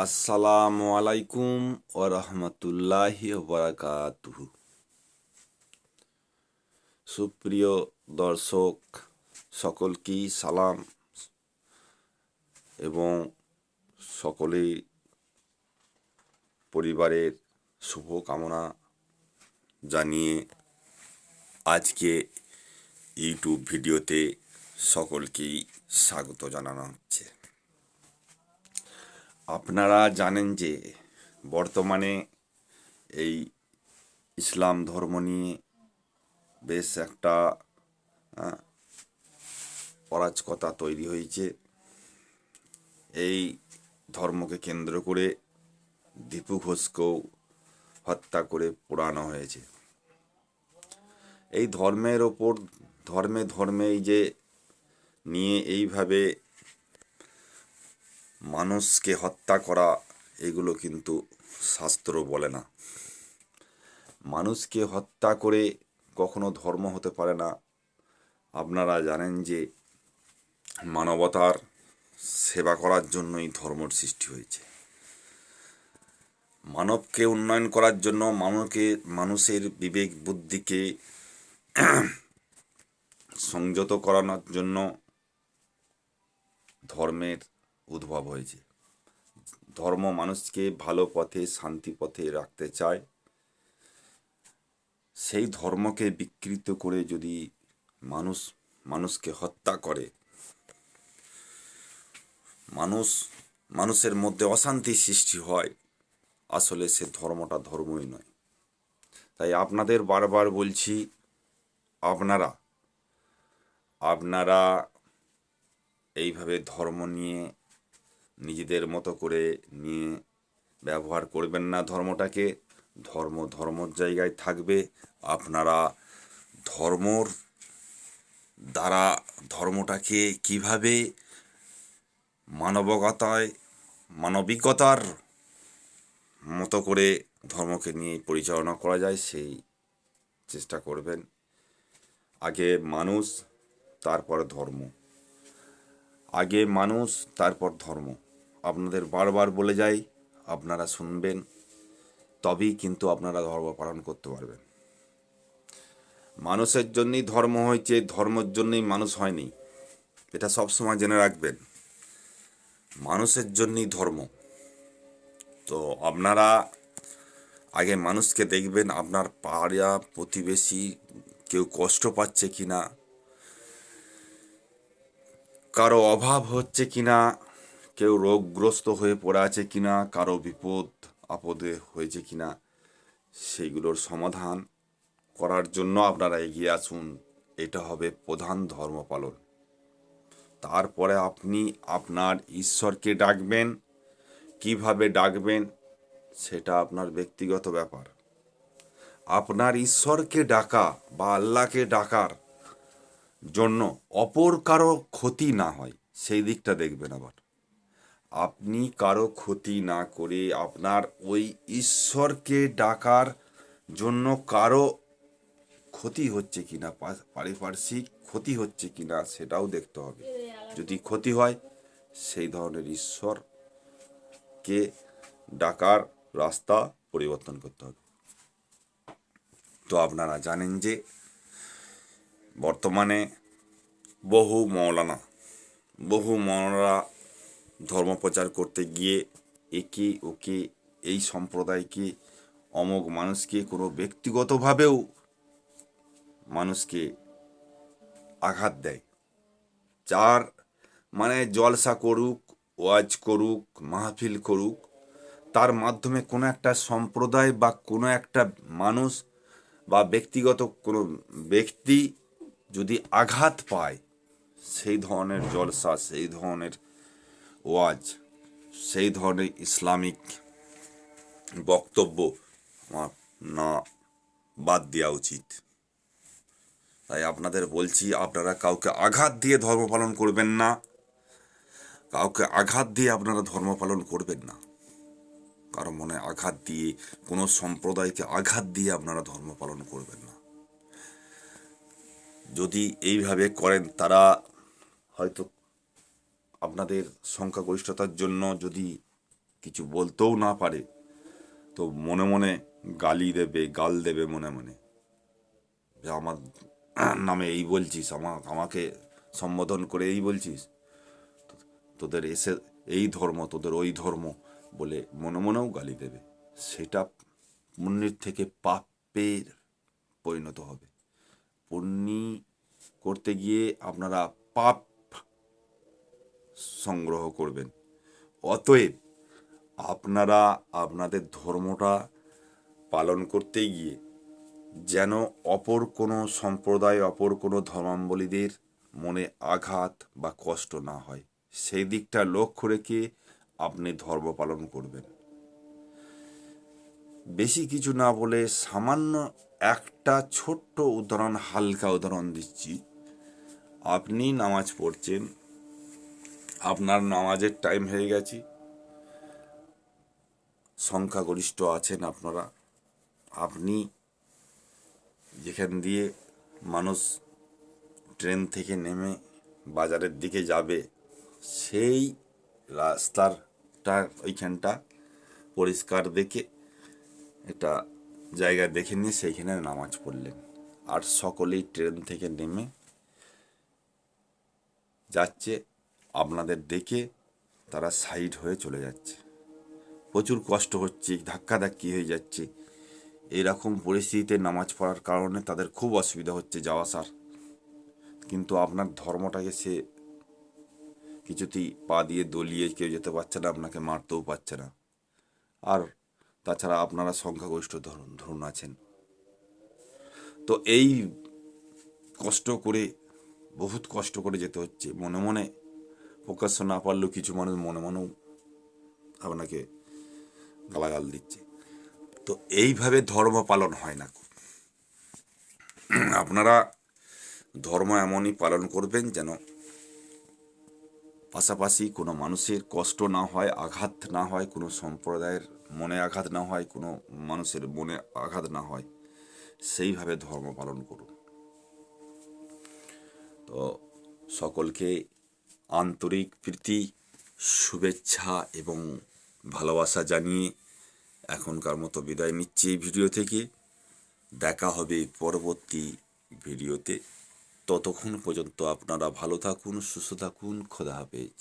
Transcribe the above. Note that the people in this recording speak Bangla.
আসসালামু আলাইকুম ওয়া রাহমাতুল্লাহি ওয়া বারাকাতুহু। সুপ্রিয় দর্শক সকলকেই সালাম এবং সকলেই পরিবারের শুভ কামনা জানিয়ে আজকে ইউটিউব ভিডিওতে সকলকেই স্বাগত জানানো হচ্ছে। আপনারা জানেন যে বর্তমানে এই ইসলাম ধর্ম নিয়ে বেশ একটা অরাজকতা তৈরি হয়েছে। এই ধর্মকে কেন্দ্র করে দীপু ঘোষকেও হত্যা করে পোড়ানো হয়েছে। এই ধর্মের ওপর ধর্মে এই যে নিয়ে এইভাবে মানুষকে হত্যা করা, এগুলো কিন্তু শাস্ত্র বলে না। মানুষকে হত্যা করে কখনো ধর্ম হতে পারে না। আপনারা জানেন যে মানবতার সেবা করার জন্যই ধর্মের সৃষ্টি হয়েছে। মানবকে উন্নয়ন করার জন্য, মানুষের বিবেক বুদ্ধিকে সংযত করানোর জন্য ধর্মের উদ্ভব হয়েছে। ধর্ম মানুষকে ভালো পথে, শান্তি পথে রাখতে চায়। সেই ধর্মকে বিকৃত করে যদি মানুষকে হত্যা করে, মানুষের মধ্যে অশান্তি সৃষ্টি হয়, আসলে সে ধর্মটা ধর্মই নয়। তাই আপনাদের বারবার বলছি, আপনারা এইভাবে ধর্ম নিয়ে নিজেদের মতো করে নিয়ে ব্যবহার করবেন না। ধর্মটাকে ধর্মর জায়গায় থাকবে। আপনারা ধর্মর দ্বারা ধর্মটাকে কিভাবে মানবিকতার মতো করে ধর্মকে নিয়ে পরিচালনা করা যায়, সেই চেষ্টা করবেন। আগে মানুষ, তারপর ধর্ম। আগে মানুষ, তারপর ধর্ম। আপনাদের বারবার বলে যাই, আপনারা শুনবেন, তবেই কিন্তু আপনারা ধর্ম পালন করতে পারবেন। মানুষের জন্যই ধর্ম হয়েছে, ধর্মের জন্যই মানুষ হয়নি। এটা সবসময় জেনে রাখবেন, মানুষের জন্যই ধর্ম। তো আপনারা আগে মানুষকে দেখবেন, আপনার পাড়া প্রতিবেশী কেউ কষ্ট পাচ্ছে কিনা, কারো অভাব হচ্ছে কিনা, কেউ রোগগ্রস্ত হয়ে পড়ে আছে কিনা, কারো বিপদ আপদে হয়েছে কিনা, সেইগুলোর সমাধান করার জন্য আপনারা এগিয়ে আসুন। এটা হবে প্রধান ধর্ম পালন। তারপরে আপনি আপনার ঈশ্বরকে ডাকবেন। কিভাবে ডাকবেন সেটা আপনার ব্যক্তিগত ব্যাপার। আপনার ঈশ্বরকে ডাকা বা আল্লাহকে ডাকার জন্য অপর কারো ক্ষতি না হয়, সেই দিকটা দেখবেন। আবার আপনি কারো ক্ষতি না করে আপনার ওই ঈশ্বরকে ডাকার জন্য কারো ক্ষতি হচ্ছে কিনা, পারিপার্শ্বিক ক্ষতি হচ্ছে কিনা, সেটাও দেখতে হবে। যদি ক্ষতি হয়, সেই ধরনের ঈশ্বরকে ডাকার রাস্তা পরিবর্তন করতে হবে। তো আপনারা জানেন যে বর্তমানে বহু মৌলানা ধর্ম প্রচার করতে গিয়ে একে ওকে, এই সম্প্রদায়কে, অমুক মানুষকে, কোনো ব্যক্তিগতভাবেও মানুষকে আঘাত দেয়। যার মানে জলসা করুক, ওয়াজ করুক, মাহফিল করুক, তার মাধ্যমে কোনো একটা সম্প্রদায় বা কোনো একটা মানুষ বা ব্যক্তিগত কোনো ব্যক্তি যদি আঘাত পায়, সেই ধরনের জলসা, সেই ধরনের ওয়াজ, সেই ধরনের ইসলামিক বক্তব্য না বাদ দেওয়া উচিত। তাই আপনাদের বলছি, আপনারা কাউকে আঘাত দিয়ে ধর্ম পালন করবেন না। কাউকে আঘাত দিয়ে আপনারা ধর্ম পালন করবেন না। কারো মনে আঘাত দিয়ে, কোনো সম্প্রদায়কে আঘাত দিয়ে আপনারা ধর্ম পালন করবেন না। যদি এইভাবে করেন, তারা হয়তো আপনাদের সংখ্যাগরিষ্ঠতার জন্য যদি কিছু বলতেও না পারে, তো মনে মনে গালি দেবে, গাল দেবে মনে মনে, যে আমার নামে এই বলছিস, আমাকে সম্বোধন করে এই বলছিস, তোদের এসে এই ধর্ম, তোদের ওই ধর্ম বলে মনে মনেও গালি দেবে। সেটা পুণ্যের থেকে পাপের পরিণত হবে। পুণ্যি করতে গিয়ে আপনারা পাপ সংগ্রহ করবেন। অতএব আপনারা আপনাদের ধর্মটা পালন করতে গিয়ে যেন অপর কোনো সম্প্রদায়, অপর কোনো ধর্মাবলীদের মনে আঘাত বা কষ্ট না হয়, সেই দিকটা লক্ষ্য রেখে আপনি ধর্ম পালন করবেন। বেশি কিছু না বলে সামান্য একটা ছোট্ট উদাহরণ, হালকা উদাহরণ দিচ্ছি। আপনি নামাজ পড়ছেন, আপনার নামাজের টাইম হয়ে গেছে, সংখ্যাগরিষ্ঠ আছেন আপনারা, আপনি যেখান দিয়ে মানুষ ট্রেন থেকে নেমে বাজারের দিকে যাবে, সেই রাস্তাটা ওইখানটা পরিষ্কার দেখে একটা জায়গা দেখে নিয়ে সেইখানে নামাজ পড়লেন। আর সকলেই ট্রেন থেকে নেমে যাচ্ছে, আপনাদের দেখে তারা সাইড হয়ে চলে যাচ্ছে, প্রচুর কষ্ট হচ্ছে, ধাক্কাধাক্কি হয়ে যাচ্ছে। এইরকম পরিস্থিতিতে নামাজ পড়ার কারণে তাদের খুব অসুবিধা হচ্ছে যাওয়া আসার, কিন্তু আপনার ধর্মটাকে সে কিছুতেই পা দিয়ে দলিয়ে কেউ যেতে পারছে না, আপনাকে মারতেও পারছে না। আর তাছাড়া আপনারা সংখ্যাগরিষ্ঠ ধরুন আছেন, তো এই কষ্ট করে, বহুত কষ্ট করে যেতে হচ্ছে। মনে মনে প্রকাশ্য না পারলেও কিছু মানুষ মনে মনেও আপনাকে গালাগাল দিচ্ছে। তো এইভাবে ধর্ম পালন হয় না। আপনারা ধর্ম এমনই পালন করবেন যেন পাশাপাশি কোনো মানুষের কষ্ট না হয়, আঘাত না হয়, কোনো সম্প্রদায়ের মনে আঘাত না হয়, কোনো মানুষের মনে আঘাত না হয়, সেইভাবে ধর্ম পালন করুন। তো সকলকে আন্তরিক প্রীতি, শুভেচ্ছা এবং ভালোবাসা জানিয়ে এখনকার মতো বিদায় নিচ্ছি এই ভিডিও থেকে। দেখা হবে পরবর্তী ভিডিওতে। ততক্ষণ পর্যন্ত আপনারা ভালো থাকুন, সুস্থ থাকুন। খোদা হাফেজ।